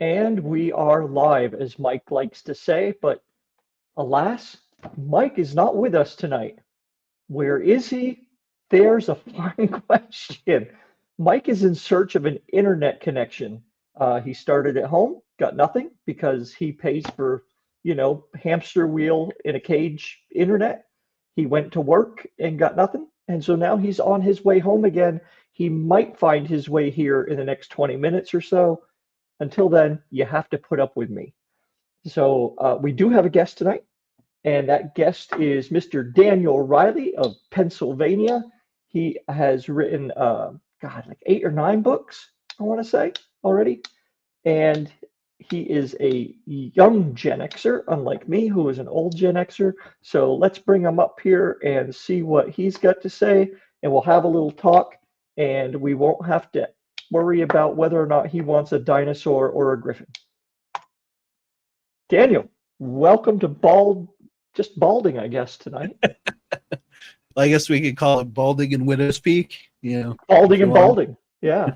And we are live, as Mike likes to say, but alas, Mike is not with us tonight. Where is he? There's a fine question. Mike is in search of an internet connection. He started at home, got nothing because he pays for, hamster wheel in a cage internet. He went to work and got nothing. And so now he's on his way home again. He might find his way here in the next 20 minutes or so. Until then, you have to put up with me. So we do have a guest tonight, and that guest is Mr. Daniel Riley of Pennsylvania. He has written, like 8 or 9 books, I want to say, already. And he is a young Gen Xer, unlike me, who is an old Gen Xer. So let's bring him up here and see what he's got to say, and we'll have a little talk, and we won't have to worry about whether or not he wants a dinosaur or a griffin. Daniel, welcome to Balding, I guess, tonight. I guess we could call it Balding and Widow's Peak. Balding and Balding. Yeah.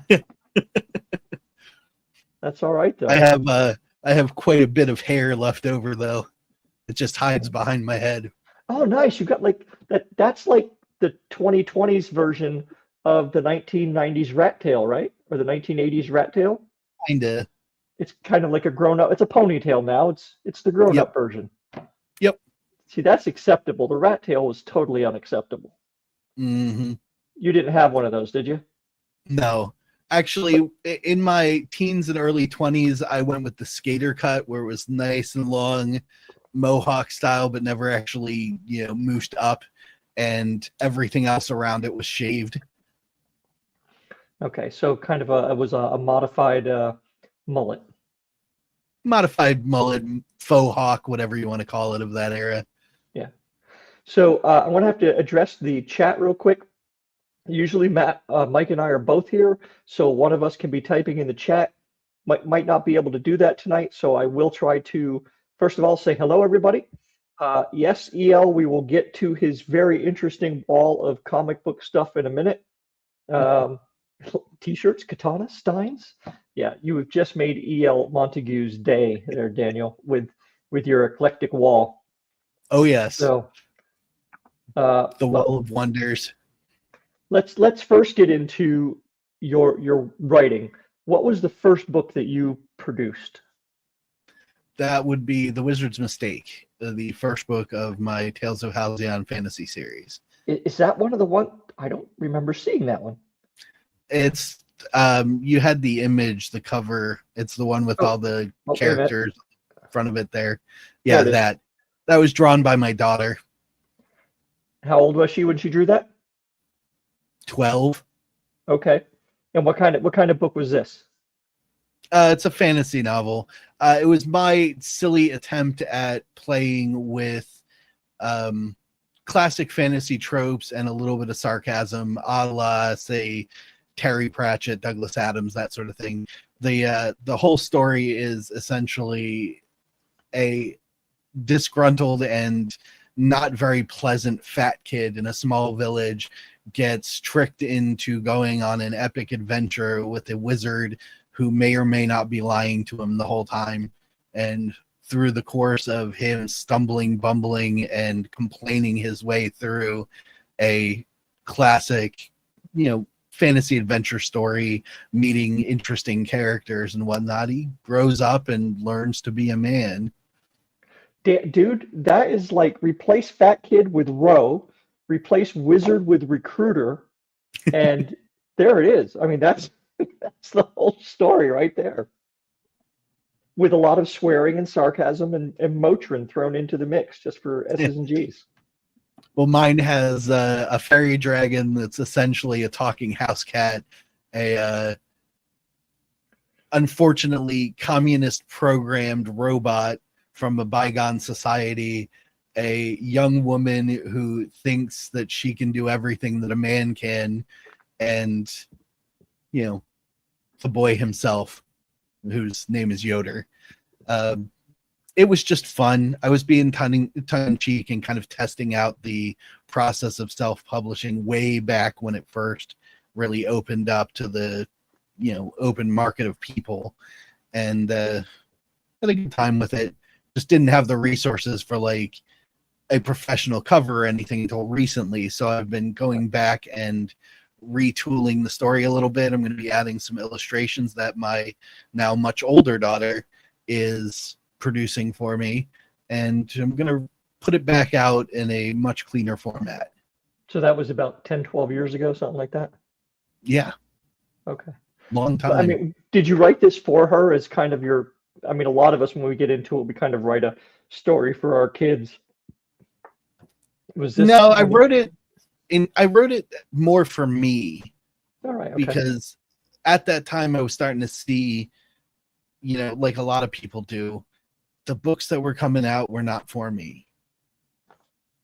That's all right, though. I have quite a bit of hair left over, though. It just hides behind my head. Oh, nice. You got like that. That's like the 2020s version of the 1990s rat tail, right? Or the 1980s rat tail? Kinda. It's kind of like a grown-up. It's a ponytail now. It's the grown-up version. Yep. See, that's acceptable. The rat tail was totally unacceptable. Mm-hmm. You didn't have one of those, did you? No. Actually, in my teens and early 20s, I went with the skater cut, where it was nice and long, mohawk style, but never actually, mooshed up, and everything else around it was shaved. Okay, so kind of it was a modified mullet. Modified mullet, faux hawk, whatever you want to call it, of that era. Yeah. So I want to have to address the chat real quick. Usually Mike and I are both here, so one of us can be typing in the chat. Might not be able to do that tonight, so I will try to, first of all, say hello, everybody. Yes, EL, we will get to his very interesting wall of comic book stuff in a minute. T-shirts, katana, steins. Yeah, you have just made EL Montague's day there, Daniel, with your eclectic wall. Oh, yes. So, the Wall of Wonders. Let's first get into your writing. What was the first book that you produced? That would be The Wizard's Mistake, the first book of my Tales of Halcyon fantasy series. Is that one of the one? I don't remember seeing that one. It's you had the image, the cover. It's the one with all the characters in front of it there. Yeah, that was drawn by my daughter. How old was she when she drew that? 12. Okay. And what kind of book was this? It's a fantasy novel. It was my silly attempt at playing with classic fantasy tropes and a little bit of sarcasm, a la, say, Terry Pratchett, Douglas Adams, that sort of thing. The whole story is essentially a disgruntled and not very pleasant fat kid in a small village gets tricked into going on an epic adventure with a wizard who may or may not be lying to him the whole time. And through the course of him stumbling, bumbling, and complaining his way through a classic, fantasy adventure story, meeting interesting characters and whatnot, he grows up and learns to be a man. Dude, that is like replace fat kid with row, replace wizard with recruiter, and there it is. I mean, that's the whole story right there. With a lot of swearing and sarcasm and Motrin thrown into the mix just for S's and G's. Well, mine has a fairy dragon that's essentially a talking house cat, a unfortunately communist programmed robot from a bygone society, a young woman who thinks that she can do everything that a man can, and the boy himself, whose name is Yoder. It was just fun. I was being tongue-in-cheek and kind of testing out the process of self-publishing way back when it first really opened up to the open market of people. and had a good time with it. Just didn't have the resources for like a professional cover or anything until recently. So I've been going back and retooling the story a little bit. I'm going to be adding some illustrations that my now much older daughter is producing for me, and I'm going to put it back out in a much cleaner format. So that was about 10, 12 years ago, something like that? Yeah, Okay. long But I time. mean, did you write this for her as kind of your, I mean, a lot of us, when we get into it, we kind of write a story for our kids. Was this No, one? I wrote it more for me, All right, okay. because at that time I was starting to see, like a lot of people do, the books that were coming out were not for me.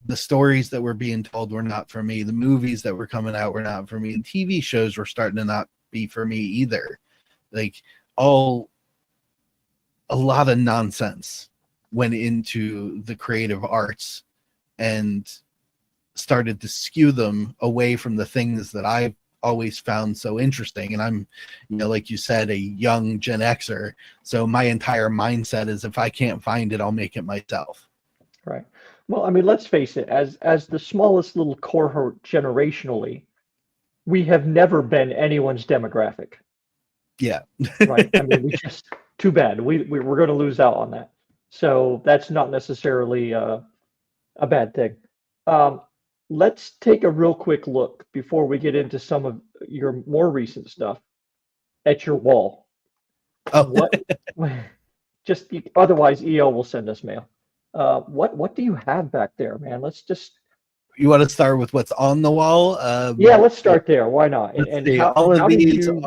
The stories that were being told were not for me. The movies that were coming out were not for me. And TV shows were starting to not be for me either. Like a lot of nonsense went into the creative arts and started to skew them away from the things that I've always found so interesting. And I'm, like you said, a young Gen Xer. So my entire mindset is if I can't find it, I'll make it myself. Right. Well, I mean, let's face it, as the smallest little cohort generationally, we have never been anyone's demographic, Yeah. right? I mean, we just too bad. We're going to lose out on that. So that's not necessarily a bad thing. Um, let's take a real quick look before we get into some of your more recent stuff at your wall. Oh, What? Just otherwise, EO will send us mail. What do you have back there, man? Let's just you want to start with what's on the wall? Yeah, let's start there. Why not? Let's And see. All of how did these you?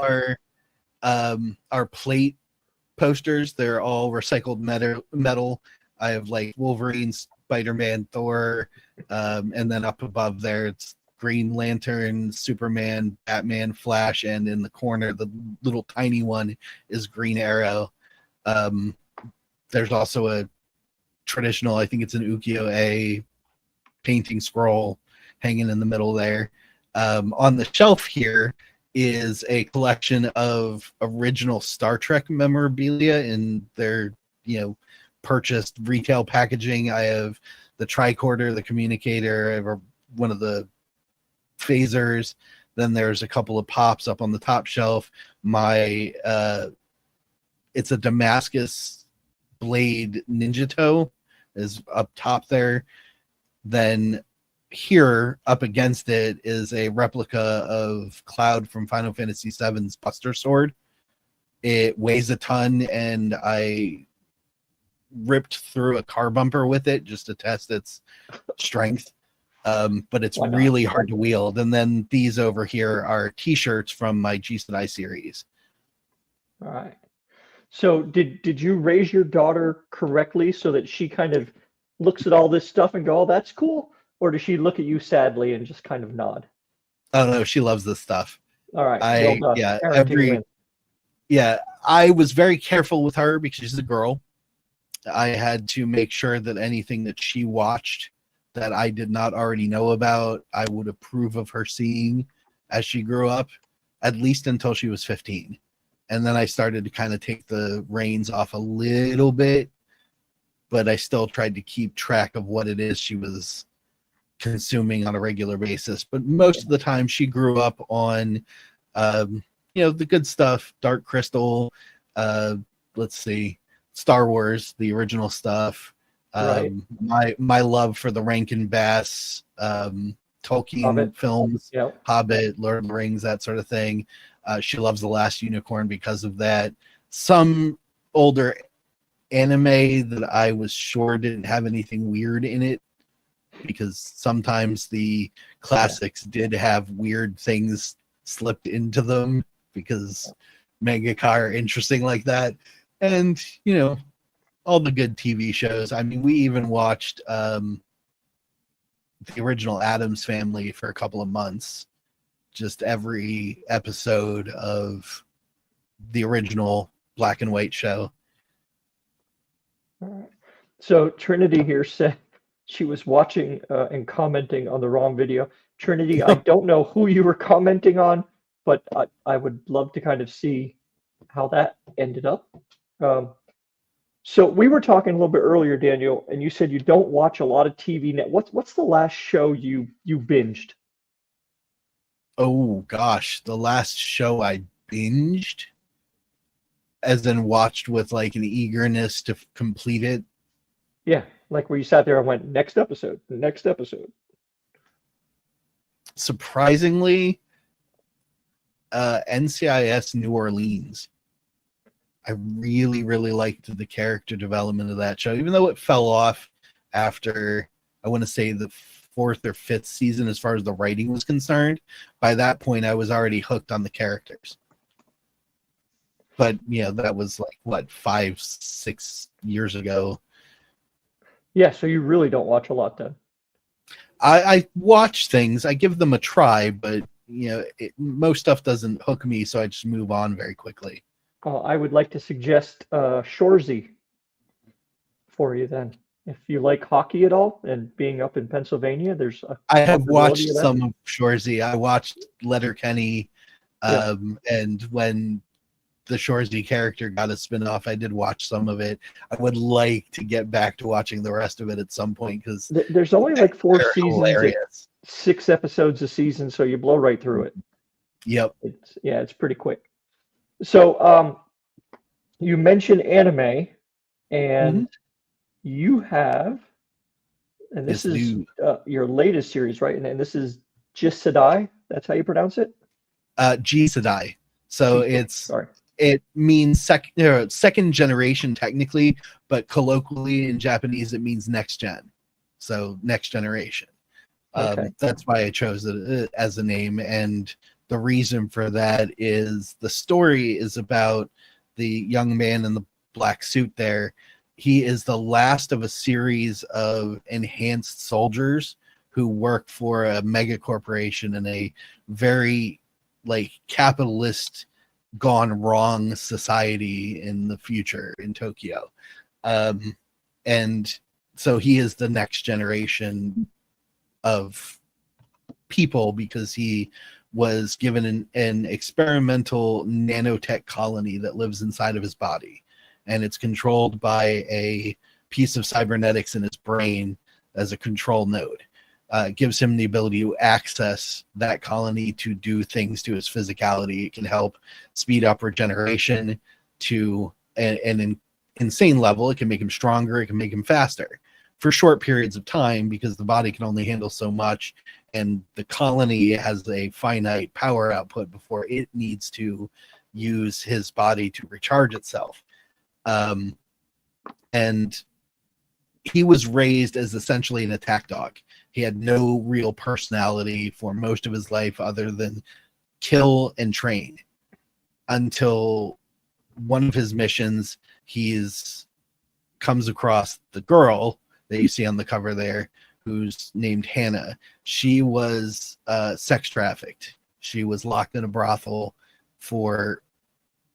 are plate posters. They're all recycled metal. I have like Wolverine, Spider-Man, Thor, and then up above there it's Green Lantern, Superman, Batman, Flash, and in the corner the little tiny one is Green Arrow. There's also a traditional, I think it's an ukiyo-e painting scroll hanging in the middle there. On the shelf here is a collection of original Star Trek memorabilia in their, purchased retail packaging. I have the tricorder, the communicator, I have one of the phasers. Then there's a couple of pops up on the top shelf. It's a Damascus blade ninja toe is up top there. Then here up against it is a replica of Cloud from Final Fantasy VII's Buster Sword. It weighs a ton, and I ripped through a car bumper with it just to test its strength. But it's really hard to wield. And then these over here are t-shirts from my G Sedai series. All right. So did you raise your daughter correctly so that she kind of looks at all this stuff and go, "Oh, that's cool," or does she look at you sadly and just kind of nod? Oh no, she loves this stuff. All right, well done. Parenting wins. I was very careful with her because she's a girl. I had to make sure that anything that she watched that I did not already know about, I would approve of her seeing as she grew up, at least until she was 15. And then I started to kind of take the reins off a little bit, but I still tried to keep track of what it is she was consuming on a regular basis. But most of the time she grew up on, the good stuff, Dark Crystal, let's see, Star Wars, the original stuff. Right. My love for the Rankin Bass, Tolkien Hobbit. films, Yep. Hobbit, Lord of the Rings, that sort of thing. She loves The Last Unicorn because of that. Some older anime that I was sure didn't have anything weird in it, because sometimes the classics did have weird things slipped into them because mangaka are interesting like that. And, all the good TV shows. I mean, we even watched the original Addams Family for a couple of months. Just every episode of the original black and white show. All right. So Trinity here said she was watching and commenting on the wrong video. Trinity, I don't know who you were commenting on, but I would love to kind of see how that ended up. Um, so we were talking a little bit earlier, Daniel, and you said you don't watch a lot of TV net. What's the last show you binged? Oh gosh, the last show I binged, as in watched with like an eagerness to complete it. Yeah, like where you sat there and went, next episode, next episode. Surprisingly, NCIS New Orleans. I really, really liked the character development of that show, even though it fell off after, I want to say, the fourth or fifth season as far as the writing was concerned. By that point, I was already hooked on the characters. But, that was like, what, 5-6 years ago. Yeah, so you really don't watch a lot then. I watch things, I give them a try, but, most stuff doesn't hook me, so I just move on very quickly. I would like to suggest Shoresy for you then. If you like hockey at all and being up in Pennsylvania, there's a I have possibility watched of that. some of Shoresy. I watched Letterkenny, Yeah. and when the Shoresy character got a spinoff, I did watch some of it. I would like to get back to watching the rest of it at some point because There's only like 4 they're seasons, hilarious. 6 episodes a season, so you blow right through it. Yep. It's pretty quick. So you mentioned anime, and you have, and this is your latest series, right? And this is Jisadai. That's how you pronounce it? Jisadai. So Sorry. it means second generation technically, but colloquially in Japanese it means next gen. So next generation. Okay. That's why I chose it as a name, and the reason for that is the story is about the young man in the black suit there. He is the last of a series of enhanced soldiers who work for a mega corporation in a very capitalist gone wrong society in the future in Tokyo. And so he is the next generation of people because he was given an experimental nanotech colony that lives inside of his body, and it's controlled by a piece of cybernetics in his brain as a control node. It gives him the ability to access that colony to do things to his physicality. It can help speed up regeneration to an insane level. It can make him stronger. It can make him faster for short periods of time because the body can only handle so much, and the colony has a finite power output before it needs to use his body to recharge itself. And he was raised as essentially an attack dog. He had no real personality for most of his life other than kill and train, until one of his missions, comes across the girl that you see on the cover there, who's named Hannah. She was sex trafficked. She was locked in a brothel for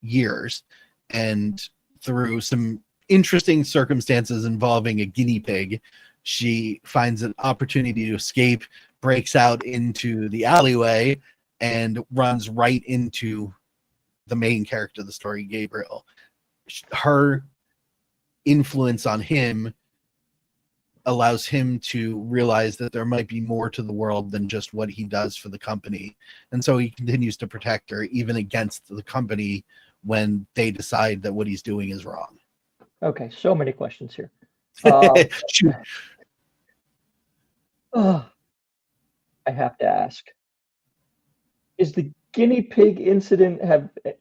years, and through some interesting circumstances involving a guinea pig, she finds an opportunity to escape, breaks out into the alleyway, and runs right into the main character of the story, Gabriel. Her influence on him allows him to realize that there might be more to the world than just what he does for the company. And so he continues to protect her, even against the company when they decide that what he's doing is wrong. Okay, so many questions here. I have to ask. Is the guinea pig incident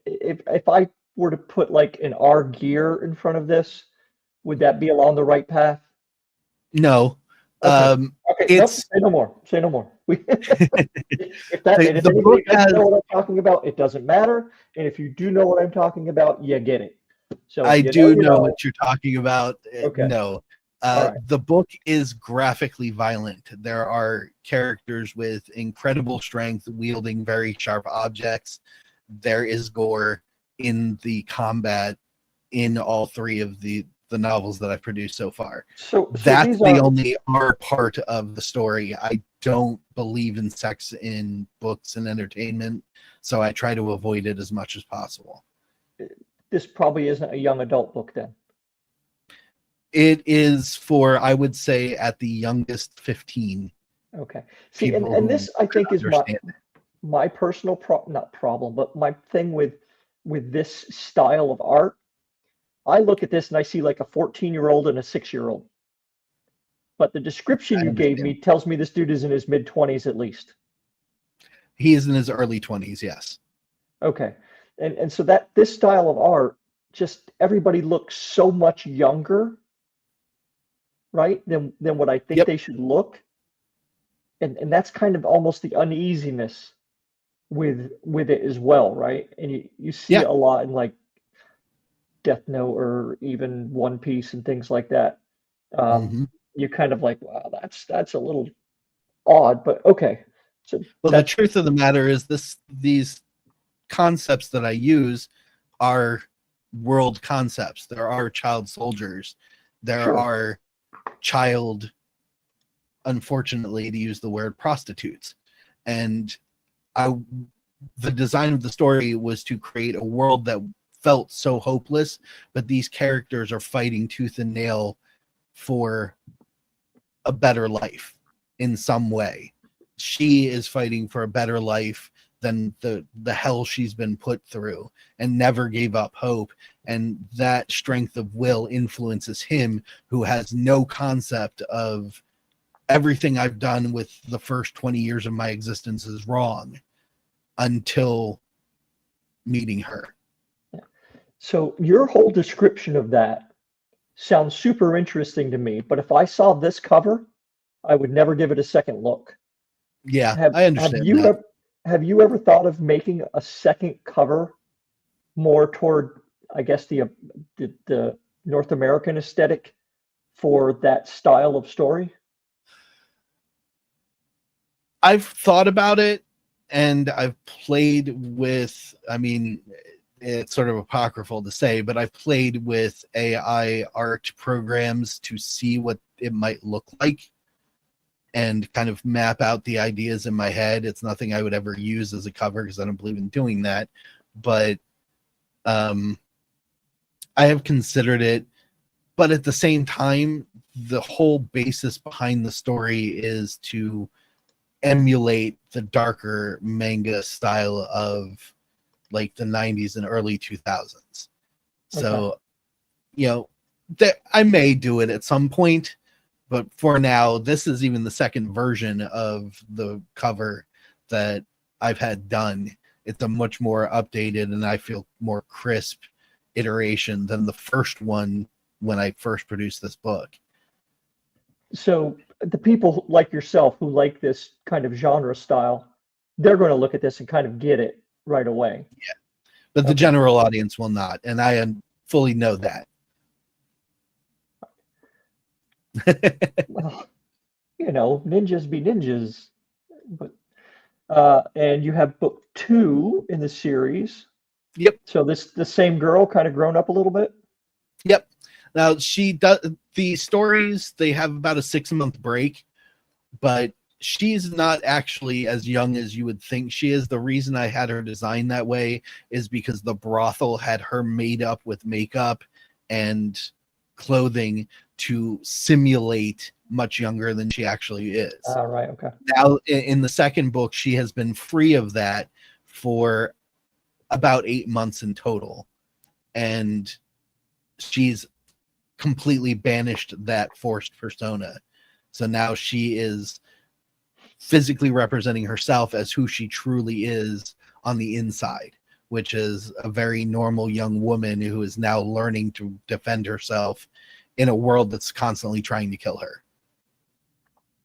if I were to put like an R gear in front of this, would that be along the right path? No. Okay. Nope, say no more. Say no more. If anybody doesn't know what I'm talking about, it doesn't matter. And if you do know what I'm talking about, you get it. So I do know what you're talking about. Okay. No. Right. The book is graphically violent. There are characters with incredible strength wielding very sharp objects. There is gore in the combat in all three of the novels that I've produced so far. So that's the only R part of the story. I don't believe in sex in books and entertainment, so I try to avoid it as much as possible. this probably isn't a young adult book then. It is for, I would say, at the youngest 15 Okay. See, people and who this I could think is understand it. my personal not problem, but my thing with this style of art. I look at this and I see like a 14-year-old and a 6-year-old. But the description I you gave understand. me tells me this dude is in his mid-20s at least. He is in his early 20s, yes. Okay. And so that this style of art, just everybody looks so much younger, right, than what I think Yep. they should look. And that's kind of almost the uneasiness with it as well, right? And you see Yeah. it a lot in like Death Note or even One Piece and things like that. hmm You're kind of like, wow, that's a little odd, but okay. So Well, the that's truth of the matter is these concepts that I use are world concepts. There are child soldiers. There sure. are child, unfortunately, to use the word, prostitutes. And the design of the story was to create a world that felt so hopeless, but these characters are fighting tooth and nail for a better life in some way. She is fighting for a better life than the hell she's been put through, and never gave up hope. And that strength of will influences him, who has no concept of everything I've done with the first 20 years of my existence is wrong, until meeting her. So your whole description of that sounds super interesting to me, but if I saw this cover, I would never give it a second look. Yeah, Have I have understand you that. ever have you ever thought of making a second cover more toward, I guess, the North American aesthetic for that style of story? I've thought about it, and I've played with, I mean, it's sort of apocryphal to say, but I've played with AI art programs to see what it might look like and kind of map out the ideas in my head. It's nothing I would ever use as a cover because I don't believe in doing that. But I have considered it. But at the same time, the whole basis behind the story is to emulate the darker manga style of like the 90s and early 2000s. Okay. So, that I may do it at some point, but for now, this is even the second version of the cover that I've had done. It's a much more updated and I feel more crisp iteration than the first one when I first produced this book. So the people like yourself who like this kind of genre style, they're going to look at this and kind of get it right away. Yeah. But the Okay. general audience will not, and I fully know that. Well, ninjas be ninjas. But and you have book 2 in the series. Yep. So the same girl kind of grown up a little bit. Yep. Now she does the stories, they have about a 6-month break, but she's not actually as young as you would think she is. The reason I had her designed that way is because the brothel had her made up with makeup and clothing to simulate much younger than she actually is. All right. Okay. Now, in the second book, she has been free of that for about 8 months in total. And she's completely banished that forced persona. So now she is physically representing herself as who she truly is on the inside, which is a very normal young woman who is now learning to defend herself in a world that's constantly trying to kill her.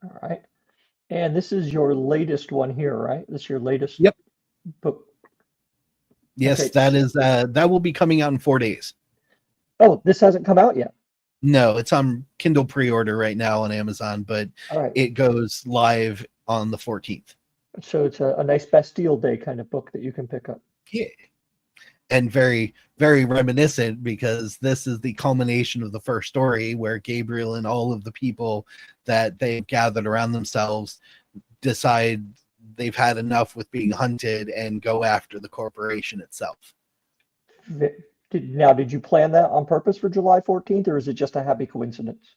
All right. And this is your latest one here, right? This is your latest Yep. book. Yes, Okay. that will be coming out in 4 days. Oh, this hasn't come out yet. No, it's on Kindle pre-order right now on Amazon, but All right. it goes live on the 14th. So it's a nice Bastille Day kind of book that you can pick up. Yeah. And very, very reminiscent, because this is the culmination of the first story where Gabriel and all of the people that they've gathered around themselves decide they've had enough with being hunted and go after the corporation itself. Did you plan that on purpose for July 14th, or is it just a happy coincidence?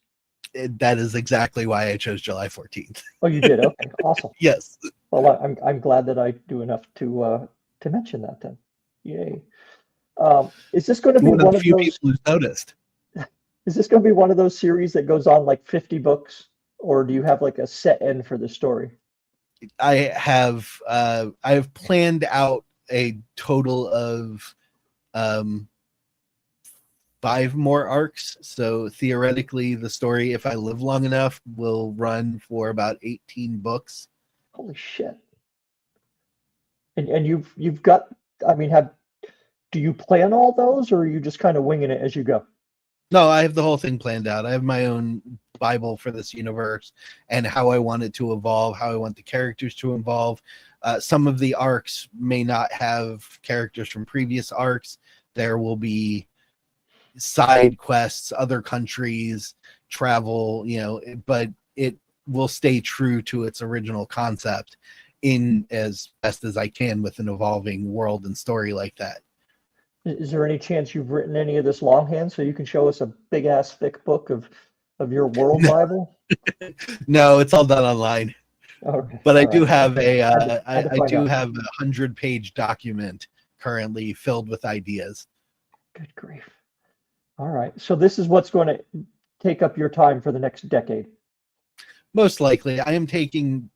That is exactly why I chose July 14th. Oh, you did. Okay, awesome. Yes. Well, I'm glad that I do enough to mention that then. Yay. Is this going to be One of one the of few those? people who's noticed. Is this going to be one of those series that goes on like 50 books, or do you have like a set end for the story? I have planned out a total of um 5 more arcs. So theoretically, the story, if I live long enough, will run for about 18 books. Holy shit! And you've got. I mean, have do you plan all those, or are you just kind of winging it as you go? No, I have the whole thing planned out. I have my own Bible for this universe and how I want it to evolve, how I want the characters to evolve. Some of the arcs may not have characters from previous arcs. There will be side quests, other countries, travel, but it will stay true to its original concept in as best as I can with an evolving world and story like that. Is there any chance you've written any of this longhand so you can show us a big ass thick book of your world Bible? No, it's all done online. Okay, But I all do right. have Had to I find do out. have a 100-page document currently filled with ideas. Good grief. All right. So this is what's going to take up your time for the next decade. Most likely, I am taking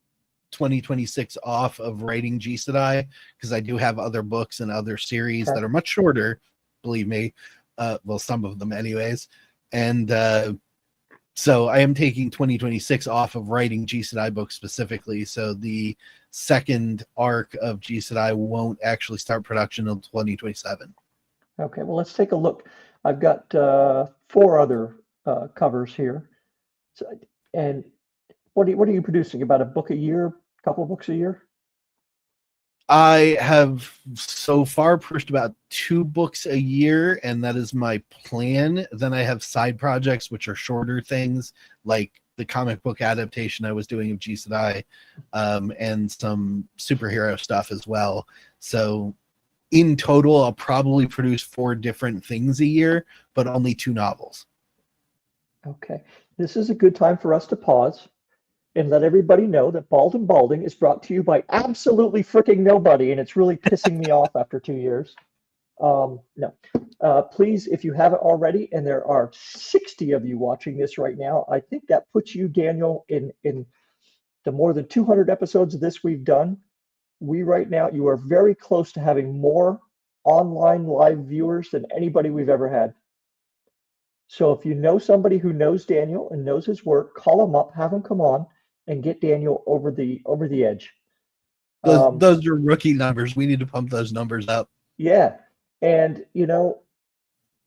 2026 off of writing G Sedai because I do have other books and other series Okay. that are much shorter, believe me. Well, some of them anyways. And so I am taking 2026 off of writing G Sedai books specifically. So the second arc of G Sedai won't actually start production until 2027. Okay. Well, let's take a look. I've got 4 other covers here. So, and what are you producing? About a book a year? Couple of books a year? I have so far pushed about 2 books a year, and that is my plan. Then I have side projects, which are shorter things, like the comic book adaptation I was doing of G Sedai, and some superhero stuff as well. So in total, I'll probably produce 4 different things a year, but only 2 novels. Okay. This is a good time for us to pause and let everybody know that Bald and Balding is brought to you by absolutely freaking nobody, and it's really pissing me off after 2 years. No. Please, if you haven't already, and there are 60 of you watching this right now, I think that puts you, Daniel, in the more than 200 episodes of this we've done. We right now, you are very close to having more online live viewers than anybody we've ever had. So if you know somebody who knows Daniel and knows his work, call him up, have him come on, and get Daniel over the edge. Those are rookie numbers. We need to pump those numbers up. Yeah, and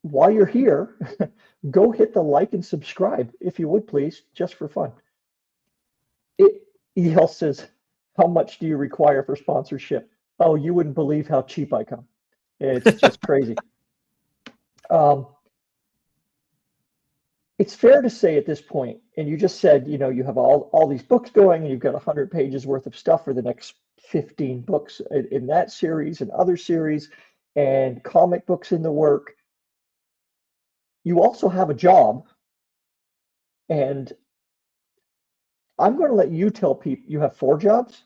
while you're here, go hit the like and subscribe if you would please, just for fun. EL says, "How much do you require for sponsorship?" Oh, you wouldn't believe how cheap I come. It's just crazy. It's fair to say at this point, and you just said, you have all these books going, and you've got 100 pages worth of stuff for the next 15 books in that series and other series, and comic books in the work. You also have a job, and I'm going to let you tell people you have 4 jobs.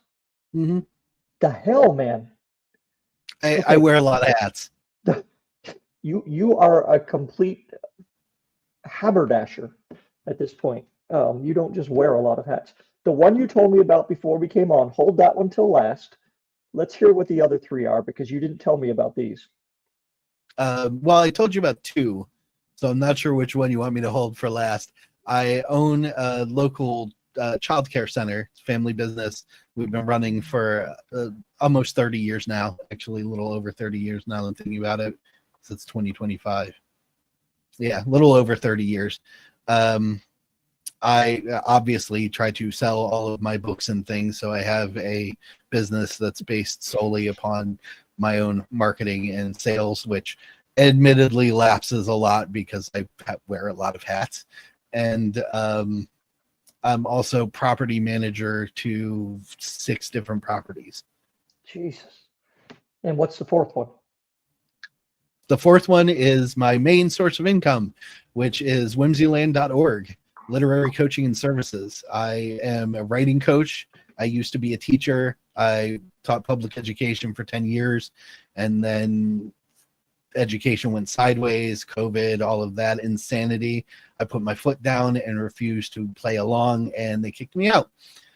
Mm-hmm. The hell, man! I wear a lot of hats. You are a complete haberdasher at this point. You don't just wear a lot of hats. The one you told me about before we came on, hold that one till last. Let's hear what the other 3 are, because you didn't tell me about these. Well, I told you about 2, so I'm not sure which one you want me to hold for last. I own a local childcare center, family business. We've been running for almost 30 years now, actually a little over 30 years now that I'm thinking about it, since 2025. Yeah, a little over 30 years. I obviously try to sell all of my books and things, so I have a business that's based solely upon my own marketing and sales, which admittedly lapses a lot because I wear a lot of hats. And I'm also property manager to 6 different properties. Jesus. And what's the 4th one? The fourth one is my main source of income, which is whimsyland.org, literary coaching and services. I am a writing coach. I used to be a teacher. I taught public education for 10 years, and then education went sideways, COVID, all of that insanity. I put my foot down and refused to play along, and they kicked me out.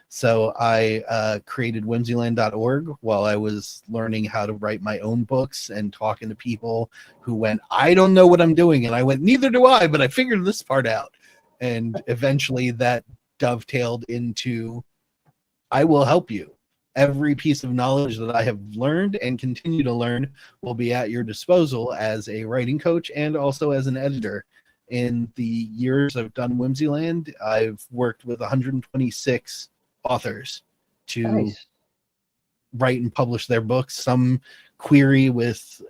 So I created whimsyland.org while I was learning how to write my own books and talking to people who went, I don't know what I'm doing. And I went, neither do I, but I figured this part out. And eventually that dovetailed into, I will help you. Every piece of knowledge that I have learned and continue to learn will be at your disposal as a writing coach and also as an editor. In the years I've done Whimsyland, I've worked with 126 authors to Nice. write and publish their books. Some query with,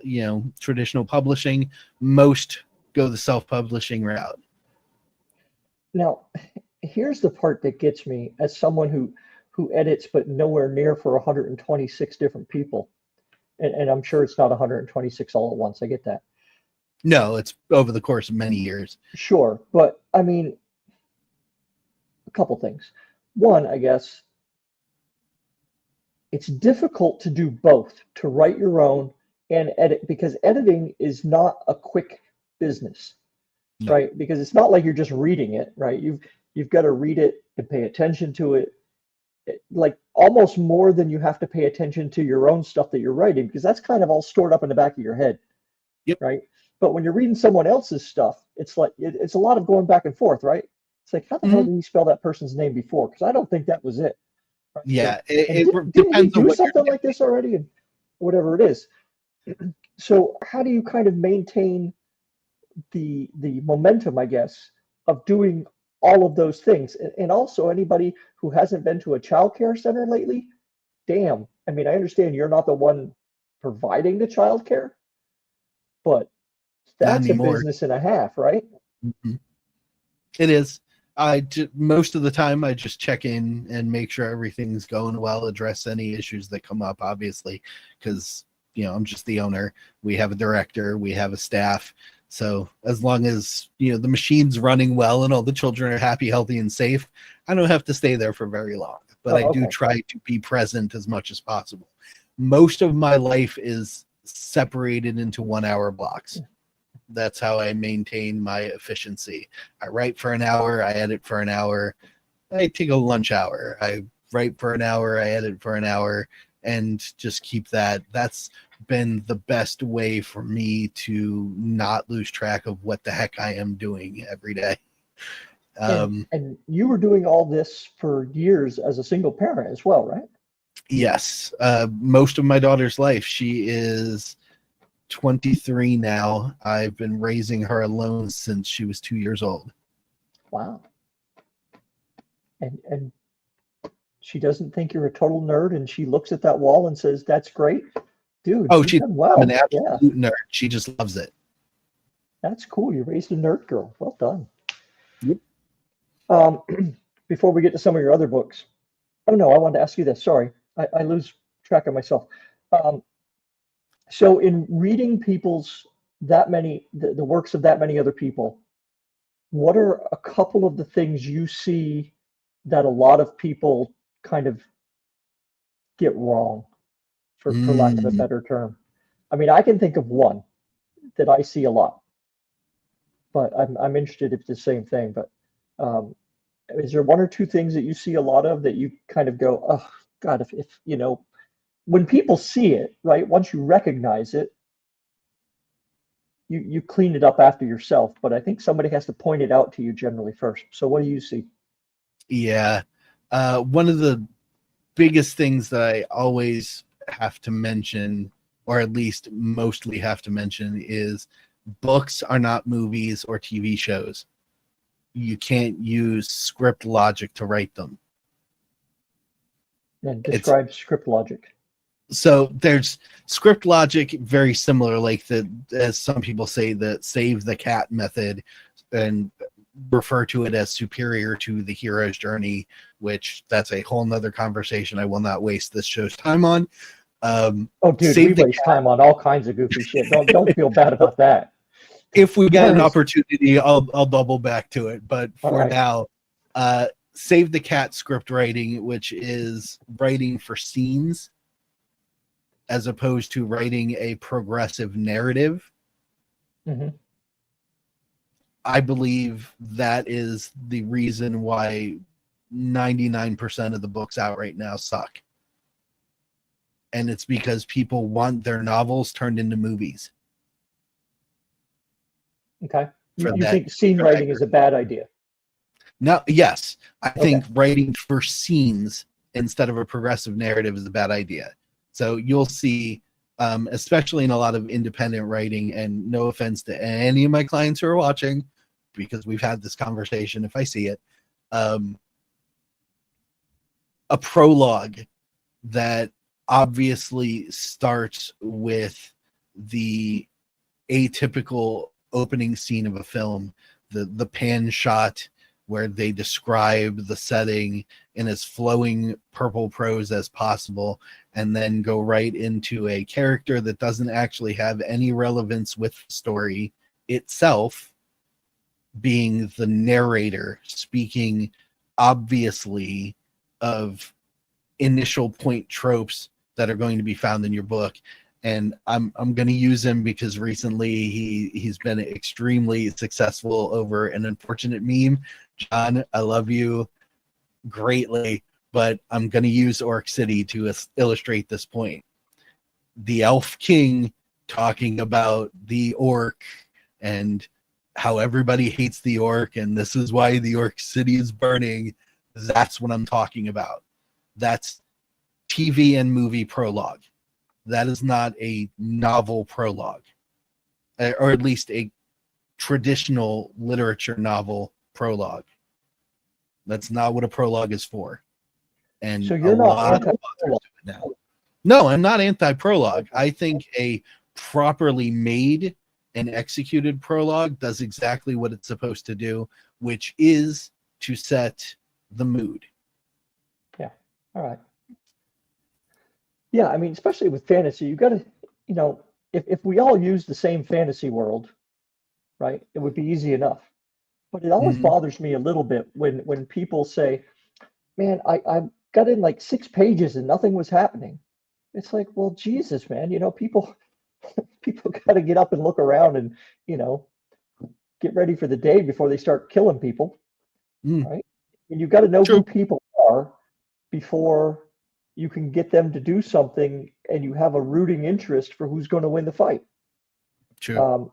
traditional publishing. Most go the self-publishing route. Now, here's the part that gets me as someone who edits, but nowhere near for 126 different people. And I'm sure it's not 126 all at once. I get that. No, it's over the course of many years. Sure. But I mean, a couple things. One, I guess it's difficult to do both, to write your own and edit, because editing is not a quick business, No. right? Because it's not like you're just reading it, right? You've got to read it and pay attention to it, like almost more than you have to pay attention to your own stuff that you're writing, because that's kind of all stored up in the back of your head. Yep. Right. But when you're reading someone else's stuff, it's like it's a lot of going back and forth, right? It's like, how the hell did he spell that person's name before? Because I don't think that was it. Right? Yeah, Didn't depends he on do what something like this already, and whatever it is. So how do you kind of maintain the momentum, I guess, of doing all of those things? And also, anybody who hasn't been to a child care center lately, damn. I mean, I understand you're not the one providing the child care, but Not that's a anymore. business and a half, right? Mm-hmm. It is. Most of the time I just check in and make sure everything's going well, address any issues that come up, obviously, because I'm just the owner. We have a director, we have a staff. So as long as the machine's running well and all the children are happy, healthy, and safe, I don't have to stay there for very long. But I do try to be present as much as possible. Most of my life is separated into 1 hour blocks. That's how I maintain my efficiency. I write for an hour, I edit for an hour, I take a lunch hour. I write for an hour, I edit for an hour, and just keep that. That's been the best way for me to not lose track of what the heck I am doing every day. And you were doing all this for years as a single parent as well, right? Yes. Most of my daughter's life. She is 23 now. I've been raising her alone since she was 2 years old. Wow. And she doesn't think you're a total nerd, and she looks at that wall and says, "That's great, dude." Oh, she's done well. an absolute nerd. She just loves it. That's cool. You raised a nerd girl. Well done. Yep. Before we get to some of your other books, oh no, I wanted to ask you this. Sorry, I lose track of myself. So in reading the works of that many other people, what are a couple of the things you see that a lot of people kind of get wrong, for lack of a better term? I mean, I can think of one that I see a lot, but I'm interested if it's the same thing. But is there one or two things that you see a lot of that you kind of go, oh God, if when people see it, right? Once you recognize it, you clean it up after yourself. But I think somebody has to point it out to you generally first. So what do you see? Yeah. One of the biggest things that I always have to mention, or at least mostly have to mention, is books are not movies or TV shows. You can't use script logic to write them. And describe script logic. So there's script logic, very similar, like as some people say, the save the cat method, and refer to it as superior to the hero's journey, which that's a whole nother conversation I will not waste this show's time on. Oh, dude, we Save the waste time on all kinds of goofy shit. Don't feel bad about that. If we get an There is. opportunity, I'll double back to it. But All for right. now, Save the Cat script writing, which is writing for scenes as opposed to writing a progressive narrative. Mm-hmm. I believe that is the reason why 99% of the books out right now suck. And it's because people want their novels turned into movies. Okay. For You that, think scene writing is a bad idea? No, yes, I think Okay. writing for scenes instead of a progressive narrative is a bad idea. So you'll see, especially in a lot of independent writing, and no offense to any of my clients who are watching, because we've had this conversation if I see it, a prologue that obviously starts with the atypical opening scene of a film, the pan shot where they describe the setting in as flowing purple prose as possible, and then go right into a character that doesn't actually have any relevance with the story itself, being the narrator speaking obviously of initial point tropes that are going to be found in your book. And I'm going to use him because recently he's been extremely successful over an unfortunate meme. John, I love you greatly, but I'm going to use Orc City to illustrate this point. The Elf King talking about the orc and how everybody hates the orc, and this is why the Orc City is burning. That's what I'm talking about. That's TV and movie prologue. That is not a novel prologue, or at least a traditional literature novel prologue. That's not what a prologue is for. And So a you're not lot of authors anti-prologue. do it now. No, I'm not anti-prologue. I think a properly made and executed prologue does exactly what it's supposed to do, which is to set the mood. Yeah. All right. Yeah, I mean, especially with fantasy, you got to, if we all use the same fantasy world, right, it would be easy enough. But it always Mm-hmm. bothers me a little bit when people say, "Man, I got in like 6 pages and nothing was happening." It's like, well, Jesus, man, people got to get up and look around and you know get ready for the day before they start killing people, Mm, right? And you've got to know who true. people are before you can get them to do something, and you have a rooting interest for who's going to win the fight. True. Um,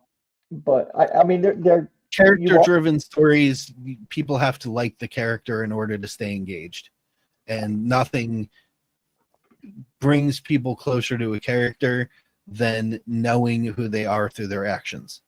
but I mean, they're you've Character all driven stories, people have to like the character in order to stay engaged. And nothing brings people closer to a character than knowing who they are through their actions.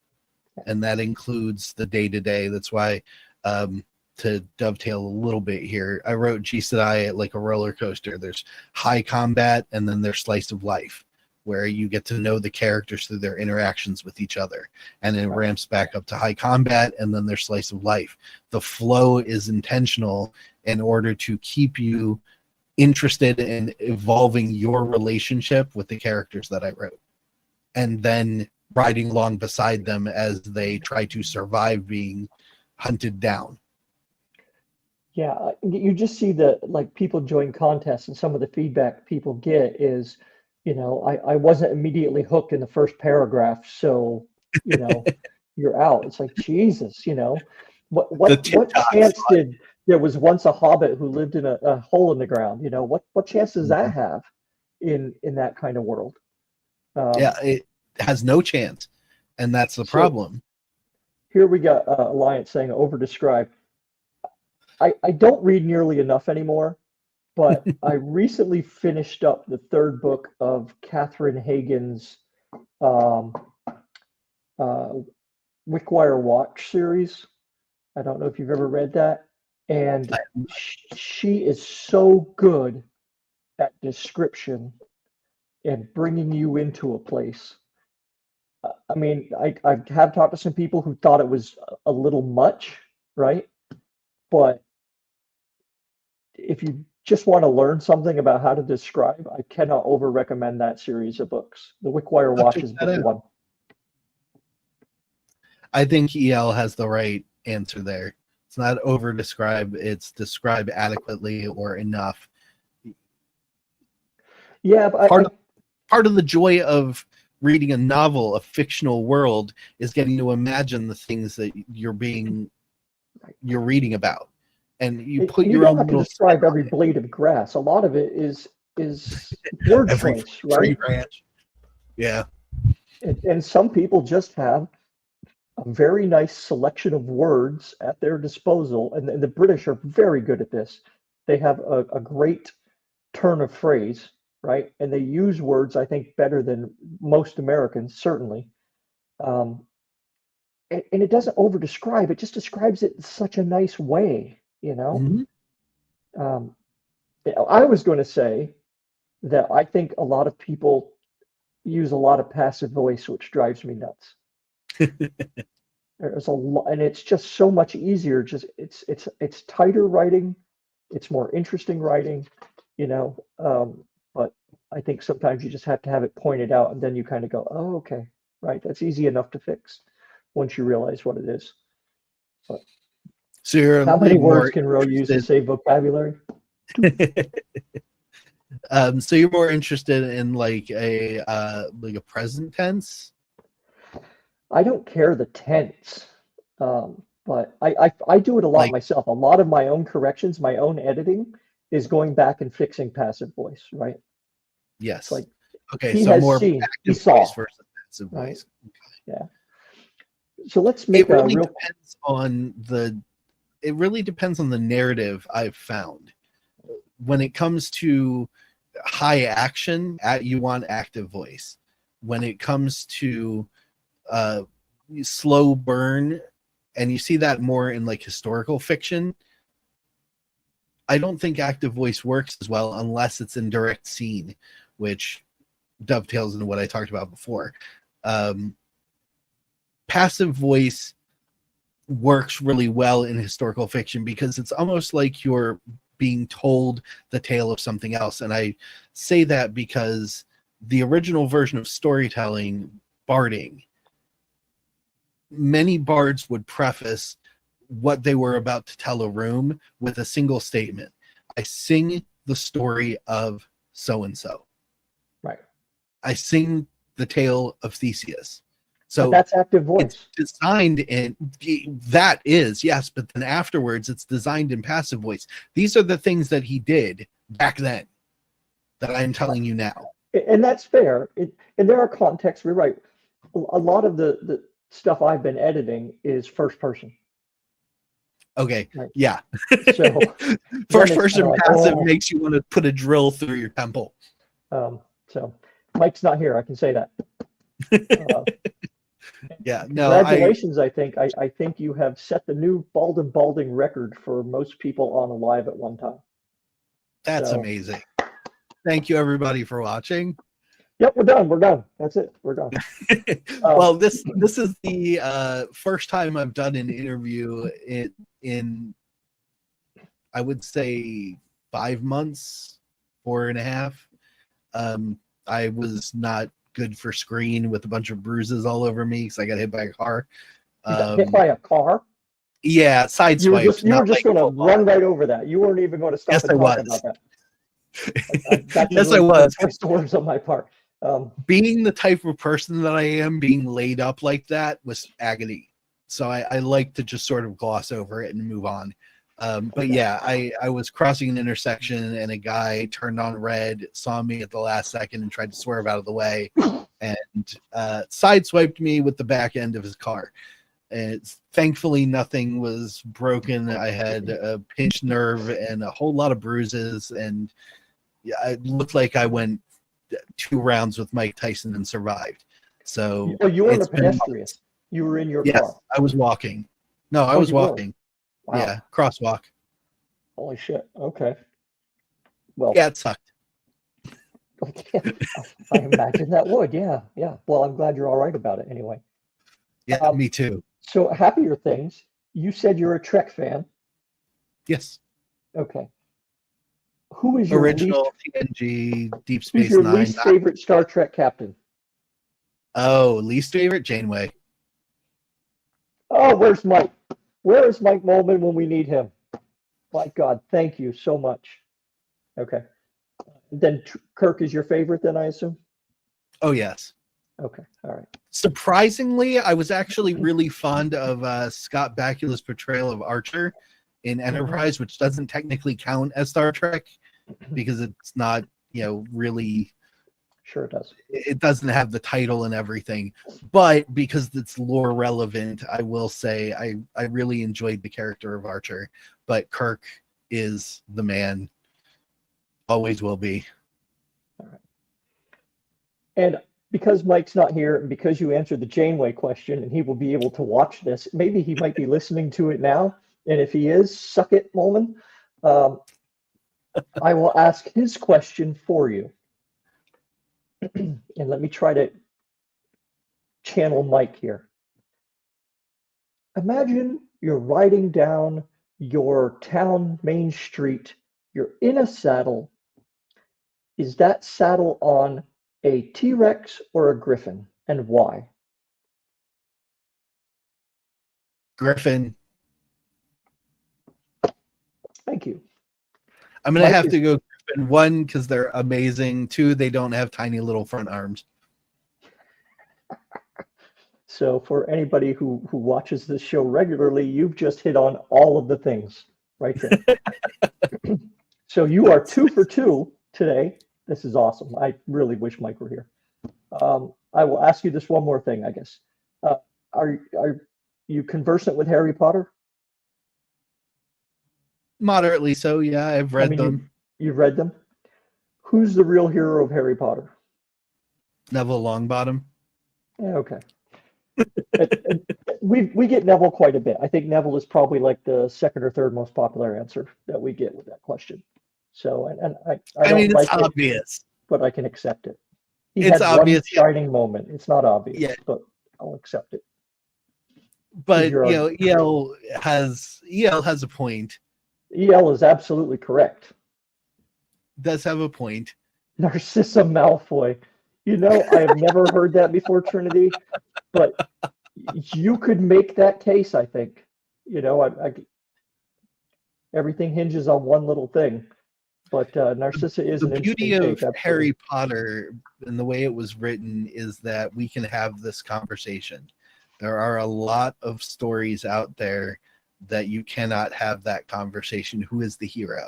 And that includes the day to day. That's why, to dovetail a little bit here, I wrote G Sedai like a roller coaster. There's high combat, and then there's slice of life, where you get to know the characters through their interactions with each other. And it ramps back up to high combat, and then there's slice of life. The flow is intentional in order to keep you interested in evolving your relationship with the characters that I wrote, and then riding along beside them as they try to survive being hunted down. Yeah, you just see the like people join contests, and some of the feedback people get is, I wasn't immediately hooked in the first paragraph, so you know, you're out. It's like Jesus, what The what TikToks. chance did there was once a hobbit who lived in a hole in the ground? What chance does that have in that kind of world? Um, Yeah, it has no chance, and that's the so problem. here we got Alliance saying over-described. I don't read nearly enough anymore. But I recently finished up the third book of Catherine Hagen's um, uh, Wickwire Watch series. I don't know if you've ever read that. And she is so good at description and bringing you into a place. I mean, I have talked to some people who thought it was a little much, right? But if you just want to learn something about how to describe, I cannot over recommend that series of books. The Wickwire I'll check Watch is that book out. one. I think EL has the right answer there. It's not over describe, it's describe adequately or enough. Yeah, but Part of the joy of reading a novel, a fictional world, is getting to imagine the things that you're reading about, and you put you your don't own have to little spin describe every on it. blade of grass. A lot of it is word Every choice, tree right? branch. Yeah. And some people just have a very nice selection of words at their disposal, and the British are very good at this. They have a great turn of phrase, right? And they use words, I think, better than most Americans, certainly. Um, and it doesn't over describe, it just describes it in such a nice way, you know? Mhm. Um, I was going to say that I think a lot of people use a lot of passive voice, which drives me nuts. There's a lot, and it's just so much easier. Just it's tighter writing, it's more interesting writing, you know. But I think sometimes you just have to have it pointed out, and then you kind of go, "Oh, okay, right. That's easy enough to fix once you realize what it is." But So you're how many words more can Ro use to interested. say vocabulary? So you're more interested in like a present tense. I don't care the tense, but I do it a lot Like, myself. A lot of my own corrections, my own editing is going back and fixing passive voice, right? It's yes. like Okay, he so has more of an seen, he active voice saw, versus passive right? voice. Yeah. So let's It make a really real, depends on the it really depends on the narrative I've found. When it comes to high action, you want active voice. When it comes to uh, slow burn, and you see that more in like historical fiction, I don't think active voice works as well unless it's in direct scene, which dovetails into what I talked about before. Um, Passive voice works really well in historical fiction because it's almost like you're being told the tale of something else. And I say that because the original version of storytelling, barding, many bards would preface what they were about to tell a room with a single statement. I sing the story of so and so. right. I sing the tale of Theseus. But So that's active it's voice. designed in that is, yes, but then afterwards it's designed in passive voice. These are the things that he did back then that I'm Right. telling you now. And that's fair. And there are contexts, we're right. A lot of the stuff I've been editing is first person, Okay, right? yeah. So then First it's kind person of like, passive oh, makes you want to put a drill through your temple. so Mike's not here. I can say that. Uh, Yeah, no, Congratulations, I think. I think you have set the new Bald&Balding record for most people on a live at one time. that's So, amazing. Thank you everybody for watching. yep, we're done. We're done. That's it. We're done. Well, this is the first time I've done an interview in I would say 5 months, 4.5. I was not good for screen with a bunch of bruises all over me because I got hit by a car. You got hit by a car. Yeah, sideswiped, You were not just like a going to football. run right over that. You weren't even going to stop Yes, and I talk was. about that. That's Yes, I really poor was. choice of words on my part. Being the type of person that I am, being laid up like that was agony. So I like to just sort of gloss over it and move on. But Okay. yeah, I was crossing an intersection and a guy turned on red, saw me at the last second and tried to swerve out of the way and sideswiped me with the back end of his car. And thankfully nothing was broken. I had a pinched nerve and a whole lot of bruises, and yeah, it looked like I went 2 rounds with Mike Tyson and survived. So Oh, you weren't a it's been pedestrian. You were in your yes, car. I was walking. No, I Oh, was you were. walking. Wow. Yeah, crosswalk. Holy shit. Okay. Well, Yeah, it sucked. I imagine that would. Yeah. Yeah. Well, I'm glad you're all right about it anyway. Yeah, Um, me too. so happier things. You said you're a Trek fan. Yes. Okay. Who is your least Original TNG, Deep Who's Space your Nine. least favorite Star Trek captain? Oh, least favorite Janeway. Oh, where's Mike? Where is Mike Molman when we need him? My God, thank you so much. Okay. Then Kirk is your favorite, then I assume? Oh yes. Okay, all right. Surprisingly, I was actually really fond of Scott Bakula's portrayal of Archer in Enterprise, which doesn't technically count as Star Trek because it's not, really. Sure it does. It doesn't have the title and everything, but because it's lore relevant, I will say I really enjoyed the character of Archer. But Kirk is the man, always will be. All right. And because Mike's not here, and because you answered the Janeway question, and he will be able to watch this, maybe he might be listening to it now. And if he is, suck it, Molman. I will ask his question for you. And let me try to channel Mike here. Imagine you're riding down your town main street. You're in a saddle. Is that saddle on a T-Rex or a Griffin, and why? Griffin. Thank you. I'm gonna Mike have is- to go Griffin. One, because they're amazing. Two, they don't have tiny little front arms. So for anybody who watches this show regularly, you've just hit on all of the things right there. So you are 2 for 2 today. This is awesome. I really wish Mike were here. I will ask you this one more thing, I guess. Are you conversant with Harry Potter? Moderately so, yeah. I've read them. You've read them? Who's the real hero of Harry Potter? Neville Longbottom. Yeah, okay. We get Neville quite a bit. I think Neville is probably like the second or third most popular answer that we get with that question. So, and I don't mean, like it's obvious, but I can accept it. He it's had obvious, one shining moment. It's not obvious, yeah, but I'll accept it. but EL has a point. EL is absolutely correct. Does have a point. Narcissa Malfoy. I have never heard that before, Trinity, but you could make that case, I think. Everything hinges on one little thing, but Narcissa is the an beauty interesting of take, Harry Potter and the way it was written is that we can have this conversation. There are a lot of stories out there that you cannot have that conversation. Who is the hero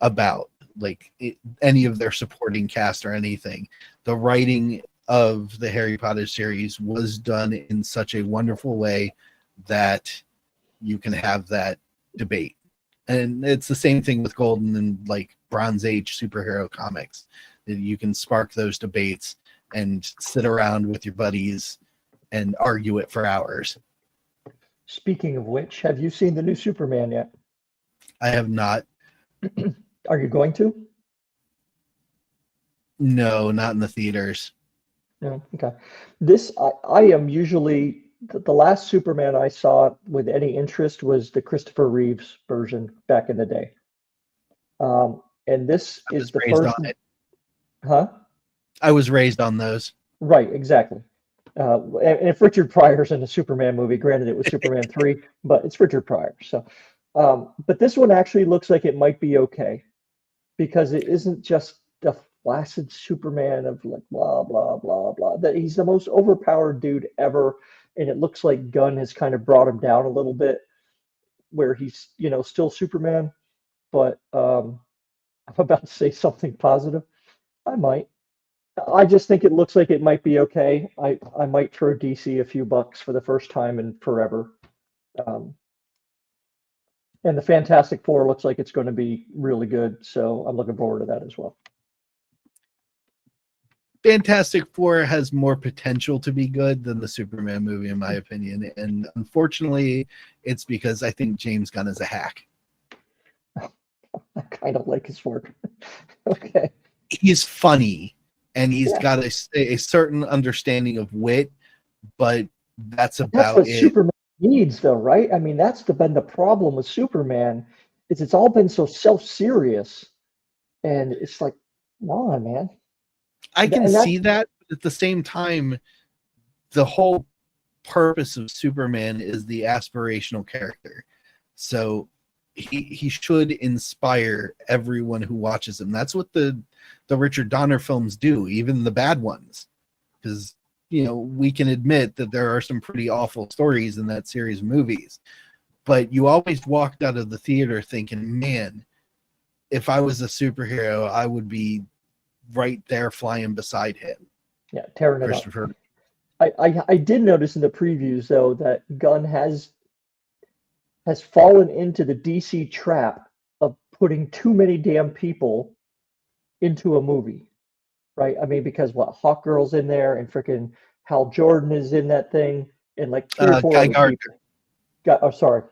about? Like any of their supporting cast or anything. The writing of the Harry Potter series was done in such a wonderful way that you can have that debate. And it's the same thing with Golden and like Bronze Age superhero comics. You can spark those debates and sit around with your buddies and argue it for hours. Speaking of which, have you seen the new Superman yet? I have not. Are you going to? No, not in the theaters. No. Okay. I am usually the last Superman I saw with any interest was the Christopher Reeves version back in the day. And this is the first. Huh? I was raised on those. Right, exactly. And if Richard Pryor's in a Superman movie, granted it was Superman 3, but it's Richard Pryor. So, but this one actually looks like it might be okay because it isn't just the flaccid Superman of like blah, blah, blah, blah. That he's the most overpowered dude ever. And it looks like Gunn has kind of brought him down a little bit where he's, still Superman. But I'm about to say something positive. I might. I just think it looks like it might be okay. I might throw DC a few bucks for the first time in forever. And the Fantastic Four looks like it's going to be really good. So I'm looking forward to that as well. Fantastic Four has more potential to be good than the Superman movie, in my opinion. And unfortunately, it's because I think James Gunn is a hack. I kind of like his work. Okay. He's funny. And he's got a certain understanding of wit, but that's about what it. Superman needs, though, right? I mean, that's been the problem with Superman is it's all been so self-serious, and it's like, come on, man. I can And that, see that, but at the same time, the whole purpose of Superman is the aspirational character. So he should inspire everyone who watches him. That's what the Richard Donner films do, even the bad ones. Because, you know, we can admit that there are some pretty awful stories in that series of movies. But you always walked out of the theater thinking, man, if I was a superhero, I would be right there flying beside him. yeah, tearing it up. Christopher. I did notice in the previews though that Gunn has fallen into the DC trap of putting too many damn people into a movie, right? I mean, because what, Hawkgirl's in there, and freaking Hal Jordan is in that thing, and like three or four Guy other Gardner. people. Oh, sorry.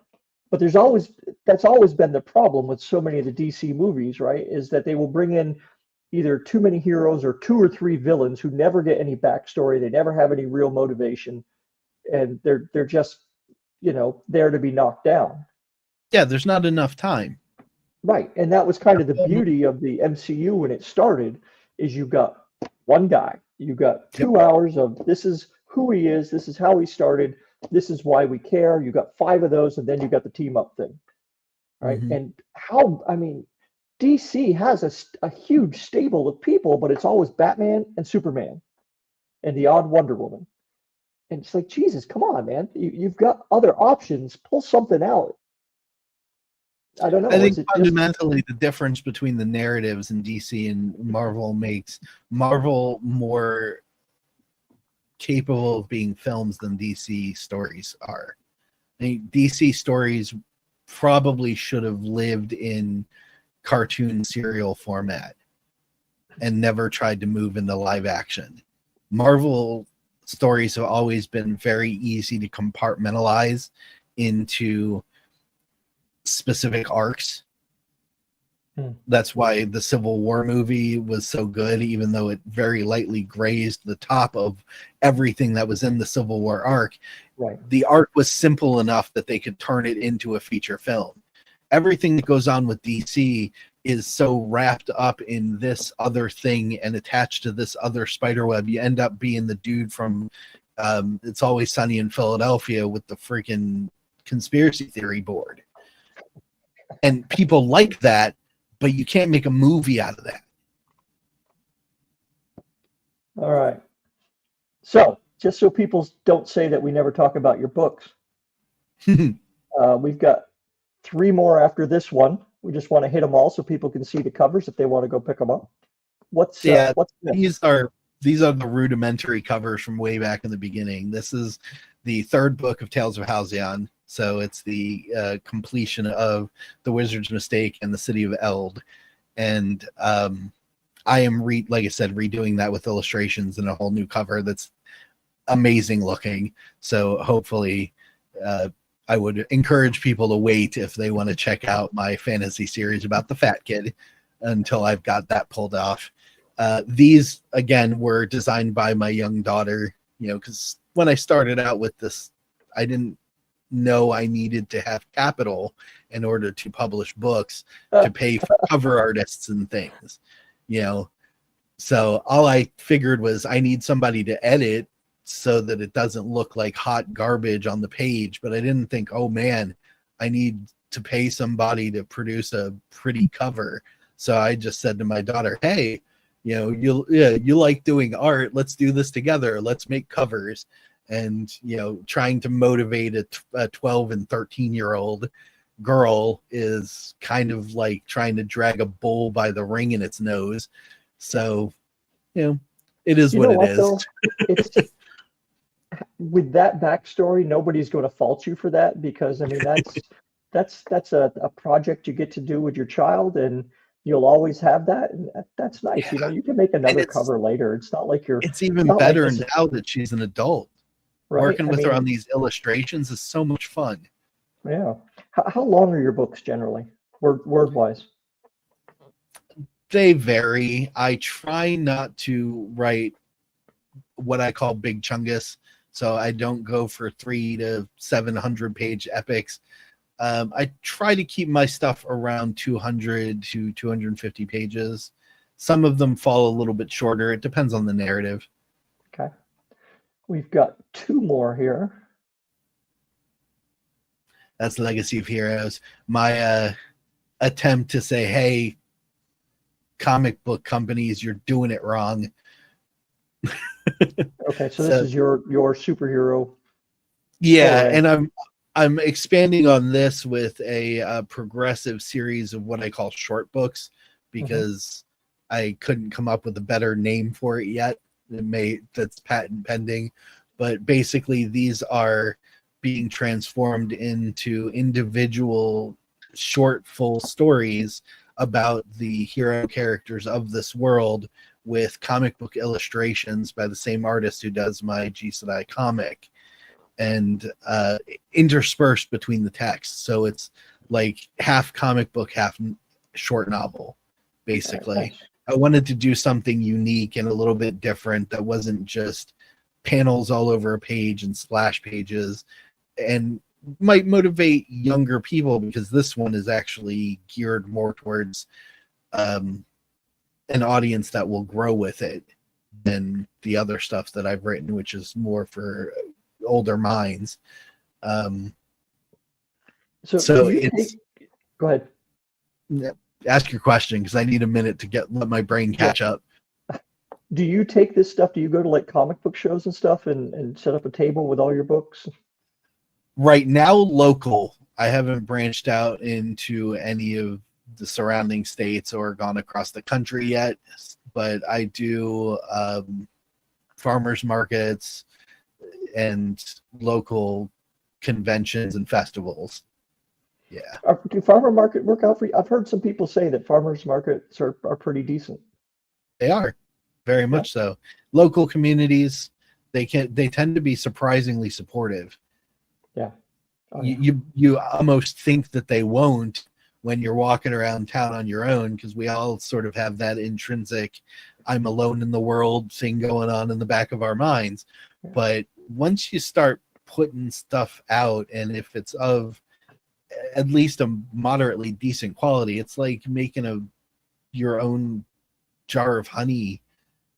But that's always been the problem with so many of the DC movies, right? Is that they will bring in either too many heroes or two or three villains who never get any backstory. They never have any real motivation, and they're just, there to be knocked down. Yeah, there's not enough time. Right. And that was kind of the beauty of the MCU when it started, is you got one guy. You got 2 hours of, this is who he is, this is how he started, this is why we care. You got 5 of those, and then you got the team up thing. Right. Mm-hmm. And DC has a huge stable of people, but it's always Batman and Superman and the odd Wonder Woman. And it's like, Jesus, come on, man. You've got other options. Pull something out. I don't know. I think fundamentally the difference between the narratives in DC and Marvel makes Marvel more capable of being films than DC stories are. I think DC stories probably should have lived in cartoon serial format and never tried to move into live action. Marvel stories have always been very easy to compartmentalize into specific arcs. That's why the Civil War movie was so good, even though it very lightly grazed the top of everything that was in the Civil War arc. Right. The arc was simple enough that they could turn it into a feature film. Everything that goes on with DC is so wrapped up in this other thing and attached to this other spiderweb. You end up being the dude from It's Always Sunny in Philadelphia with the freaking conspiracy theory board. And people like that, but you can't make a movie out of that. All right. So, just so people don't say that we never talk about your books, we've got 3 more after this one. We just want to hit them all so people can see the covers if they want to go pick them up. What's this? These are the rudimentary covers from way back in the beginning. This is the 3rd book of Tales of Halcyon. So it's the completion of The Wizard's Mistake and the City of Eld. And I am, like I said, redoing that with illustrations and a whole new cover that's amazing looking. So hopefully I would encourage people to wait if they want to check out my fantasy series about the Fat Kid until I've got that pulled off. These, again, were designed by my young daughter, because when I started out with this, I didn't know I needed to have capital in order to publish books to pay for cover artists and things, so all I figured was I need somebody to edit so that it doesn't look like hot garbage on the page. But I didn't think, oh man, I need to pay somebody to produce a pretty cover. So I just said to my daughter, hey, you like doing art, let's do this together, let's make covers. And trying to motivate a 12 and 13-year-old girl is kind of like trying to drag a bull by the ring in its nose. So it is what it is. Though? It's just, with that backstory, nobody's going to fault you for that, because that's a project you get to do with your child, and you'll always have that, and that's nice. Yeah. You can make another cover later. It's not like you're. It's even better now that she's an adult. Right? Working with her on these illustrations is so much fun. Yeah. How long are your books generally, word-wise? They vary. I try not to write what I call big chungus, so I don't go for 300 to 700 page epics. I try to keep my stuff around 200 to 250 pages. Some of them fall a little bit shorter. It depends on the narrative. Okay. We've got two more here. That's Legacy of Heroes. My attempt to say, hey, comic book companies, you're doing it wrong. Okay, so this is your superhero. Yeah, foray. and I'm expanding on this with a progressive series of what I call short books because I couldn't come up with a better name for it yet. That's patent pending, but basically these are being transformed into individual short full stories about the hero characters of this world with comic book illustrations by the same artist who does my G Sedai comic, and interspersed between the texts. So it's like half comic book, half short novel, basically. Nice. I wanted to do something unique and a little bit different that wasn't just panels all over a page and splash pages, and might motivate younger people because this one is actually geared more towards an audience that will grow with it than the other stuff that I've written, which is more for older minds. So it's go ahead. Ask your question because I need a minute to let my brain catch up. Do you take this stuff? Do you go to like comic book shows and stuff and set up a table with all your books? Right now, local. I haven't branched out into any of the surrounding states or gone across the country yet, but I do farmers markets and local conventions and festivals. Yeah. Do farmer market work out for you? I've heard some people say that farmers markets are pretty decent. They are very much so. Local communities, they tend to be surprisingly supportive. Yeah. Oh, yeah. You almost think that they won't when you're walking around town on your own, because we all sort of have that intrinsic I'm alone in the world thing going on in the back of our minds. Yeah. But once you start putting stuff out, and if it's of at least a moderately decent quality, it's like making your own jar of honey.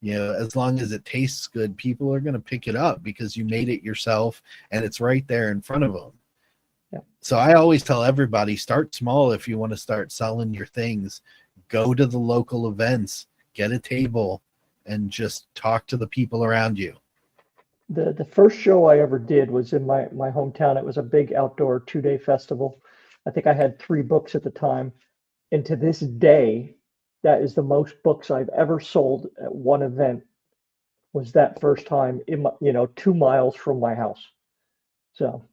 You know, as long as it tastes good, people are going to pick it up because you made it yourself and it's right there in front of them. Yeah. So I always tell everybody, start small. If you want to start selling your things, go to the local events, get a table, and just talk to the people around you. The first show I ever did was in my hometown. It was a big outdoor 2-day festival. I think I had 3 books at the time. And to this day, that is the most books I've ever sold at one event, was that first time in my, 2 miles from my house. So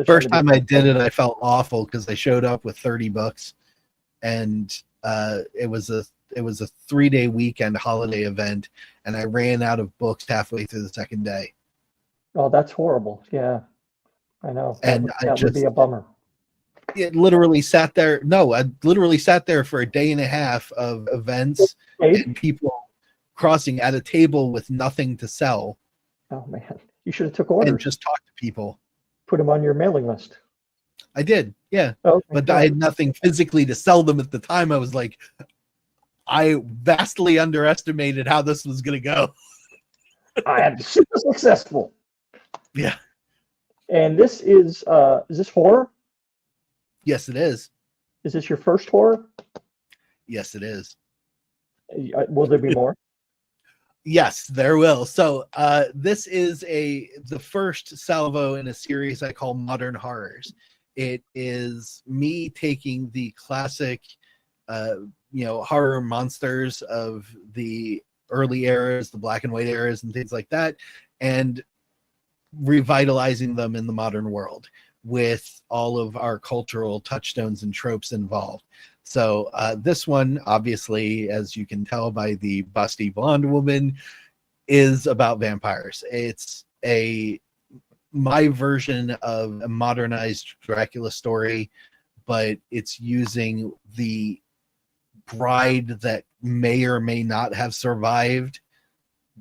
first time I did it, I felt awful because I showed up with 30 books, and it was a 3-day weekend holiday event, and I ran out of books halfway through the second day. Oh, that's horrible. Yeah, I know. That would be a bummer. It literally sat there. No, I literally sat there for a day and a half of events and people crossing at a table with nothing to sell. Oh man, you should have took orders and just talked to people. Put them on your mailing list. I did, yeah. But I had nothing physically to sell them at the time. I was like, I vastly underestimated how this was going to go. I am super successful. Yeah. And this is this horror? Yes, it is. Is this your first horror? Yes, it is. Will there be more? Yes, there will. So this is the first salvo in a series I call Modern Horrors. It is me taking the classic, horror monsters of the early eras, the black and white eras and things like that, and revitalizing them in the modern world with all of our cultural touchstones and tropes involved. So this one, obviously, as you can tell by the busty blonde woman, is about vampires. It's my version of a modernized Dracula story, but it's using the bride that may or may not have survived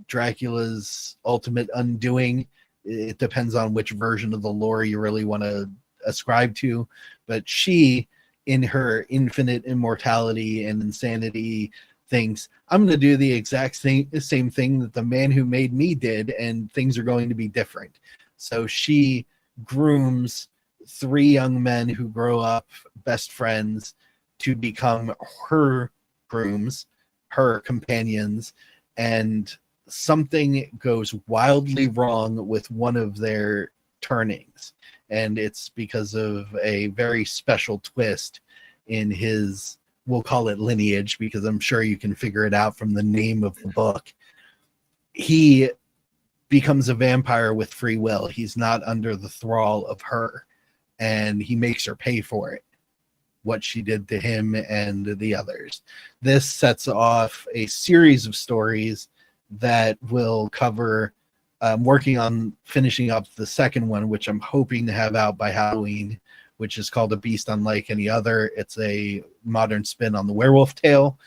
Dracula's ultimate undoing. It depends on which version of the lore you really want to ascribe to, but she, in her infinite immortality and insanity, thinks, I'm going to do the exact same thing that the man who made me did, and things are going to be different. So she grooms 3 young men who grow up best friends to become her grooms, her companions, and something goes wildly wrong with one of their turnings. And it's because of a very special twist in his, we'll call it lineage, because I'm sure you can figure it out from the name of the book. He becomes a vampire with free will. He's not under the thrall of her, and he makes her pay for it, what she did to him and the others. This sets off a series of stories that will cover. I'm working on finishing up the second one, which I'm hoping to have out by Halloween, which is called A Beast Unlike Any Other. It's a modern spin on the werewolf tale.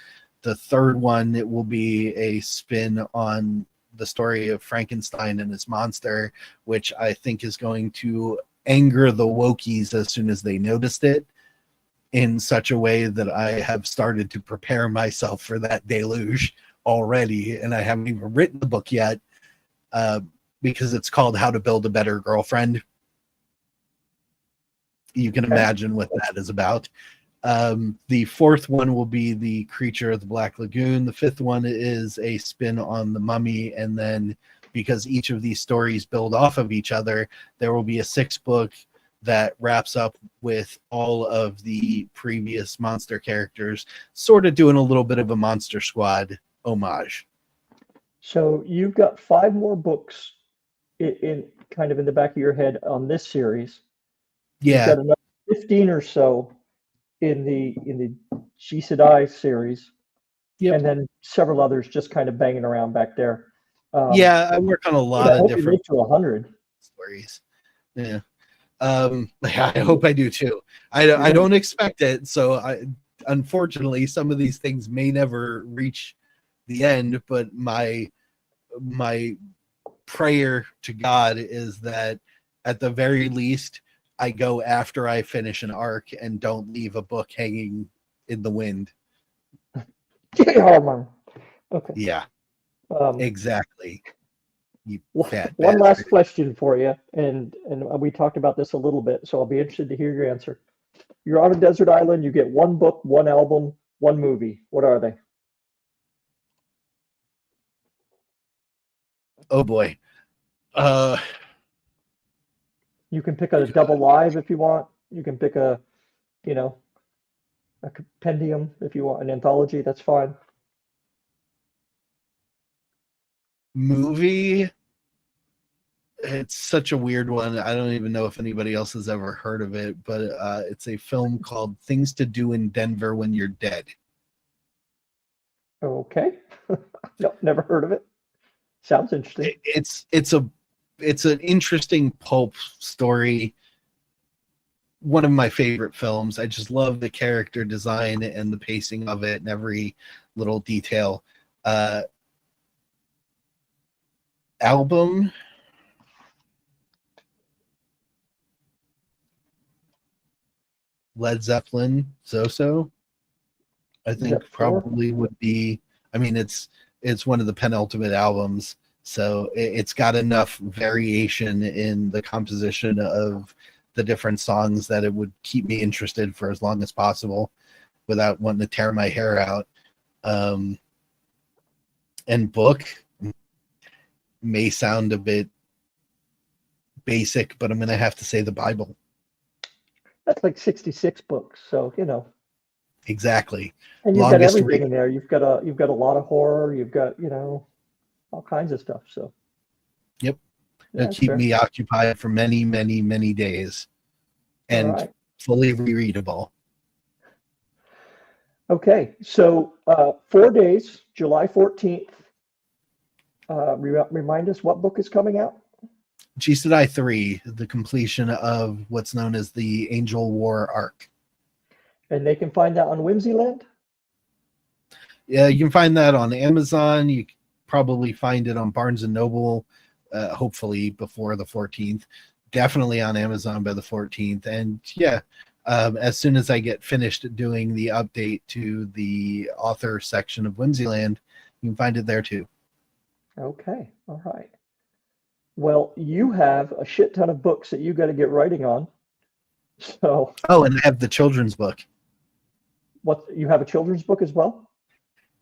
The third one, it will be a spin on the story of Frankenstein and his monster, which I think is going to anger the wokies as soon as they noticed it, in such a way that I have started to prepare myself for that deluge already. And I haven't even written the book yet, because it's called How to Build a Better Girlfriend. You can imagine what that is about. The fourth one will be The Creature of the Black Lagoon. The fifth one is a spin on The Mummy. And then, because each of these stories build off of each other, there will be a 6th book that wraps up with all of the previous monster characters, sort of doing a little bit of a Monster Squad homage. So you've got 5 more books in kind of in the back of your head on this series. Yeah. You've got another 15 or so in the She Said I series. Yep. And then several others just kind of banging around back there. Yeah, I work on a lot of different live to 100 stories. Yeah. I hope I do too. I don't expect it, so unfortunately some of these things may never reach the end, but my prayer to God is that at the very least I go after I finish an arc and don't leave a book hanging in the wind. Okay. Yeah, exactly. One last question for you, and we talked about this a little bit, so I'll be interested to hear your answer. You're on a desert island, you get 1 book, 1 album, 1 movie. What are they? Oh boy. You can pick a double live if you want. You can pick a compendium if you want, an anthology, that's fine. Movie, it's such a weird one. I don't even know if anybody else has ever heard of it, but it's a film called Things to Do in Denver When You're Dead. Okay. No, never heard of it. Sounds interesting. It's an interesting pulp story. One of my favorite films. I just love the character design and the pacing of it and every little detail. Album, Led Zeppelin, So I think probably would be. I mean, it's one of the penultimate albums, so it's got enough variation in the composition of the different songs that it would keep me interested for as long as possible without wanting to tear my hair out. And book may sound a bit basic, but I'm going to have to say the Bible. That's like 66 books, so Exactly. And you've got everything in there. You've got a lot of horror. You've got all kinds of stuff. So. Yep. It'll keep me occupied for many, many, many days, and fully rereadable. Okay, so 4 days, July 14th. Remind us what book is coming out? She Said I 3, the completion of what's known as the Angel War arc. And they can find that on Whimsyland? Yeah, you can find that on Amazon. You can probably find it on Barnes & Noble, hopefully before the 14th. definitely on Amazon by the 14th. And yeah, as soon as I get finished doing the update to the author section of Whimsyland, you can find it there too. Okay, all right. Well, you have a shit ton of books that you got to get writing on. So, Oh, and I have the children's book. what, you have a children's book as well?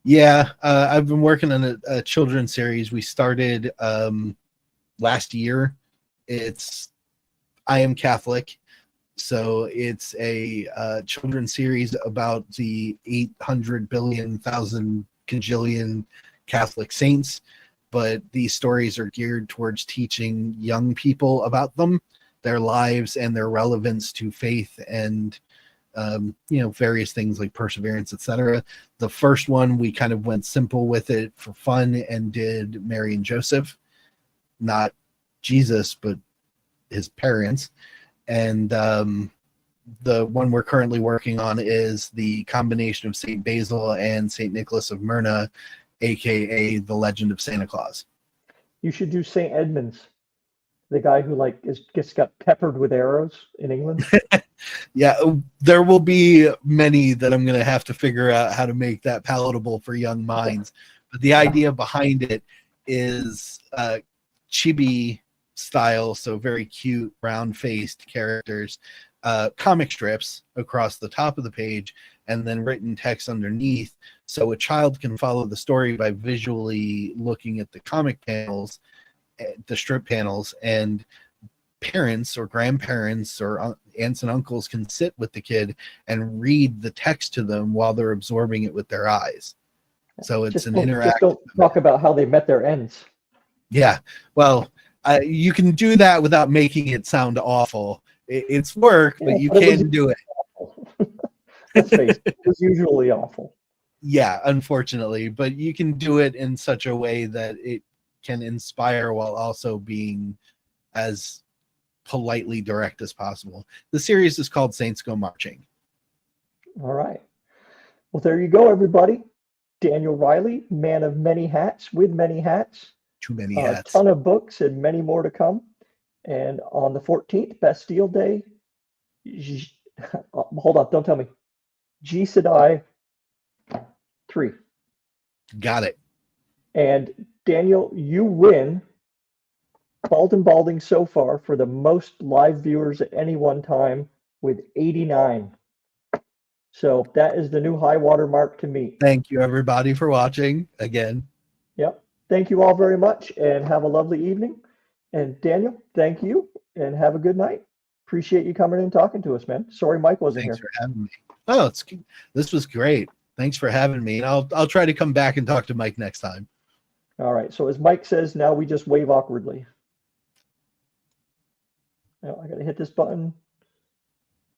Yeah, I've been working on a children's series. We started last year. It's I Am Catholic. So it's a children's series about the 800 billion thousand cajillion Catholic saints, but these stories are geared towards teaching young people about them, their lives, and their relevance to faith and various things like perseverance, etc. The first one we kind of went simple with it for fun and did Mary and Joseph, not Jesus, but his parents. And the one we're currently working on is the combination of St. Basil and St. Nicholas of Myra, aka the Legend of Santa Claus. You should do St. Edmund's, the guy who gets got peppered with arrows in England. Yeah, there will be many that I'm going to have to figure out how to make that palatable for young minds. But the idea behind it is chibi style, so very cute, round-faced characters, comic strips across the top of the page, and then written text underneath, so a child can follow the story by visually looking at the comic panels, the strip panels, and parents or grandparents or aunts and uncles can sit with the kid and read the text to them while they're absorbing it with their eyes. So it's an interactive. Just don't talk about how they met their ends. Yeah, well, you can do that without making it sound awful. It's work, but you can do it. Let's face it, it was usually awful. Yeah, unfortunately, but you can do it in such a way that it can inspire while also being as politely direct as possible. The series is called Saints Go Marching. All right. Well, there you go, everybody. Daniel Riley, man of many hats, with many hats. Too many hats. A ton of books and many more to come. And on the 14th, Bastille Day, hold on, don't tell me. G Sedai 3. Got it. And Daniel, you win Bald&Balding so far for the most live viewers at any one time with 89. So that is the new high water mark to meet. Thank you, everybody, for watching again. Yep. Thank you all very much and have a lovely evening. And Daniel, thank you and have a good night. Appreciate you coming in and talking to us, man. Sorry Mike wasn't Thanks here. for having me. Oh, this was great. Thanks for having me. And I'll try to come back and talk to Mike next time. All right. So as Mike says, now we just wave awkwardly. Now I got to hit this button.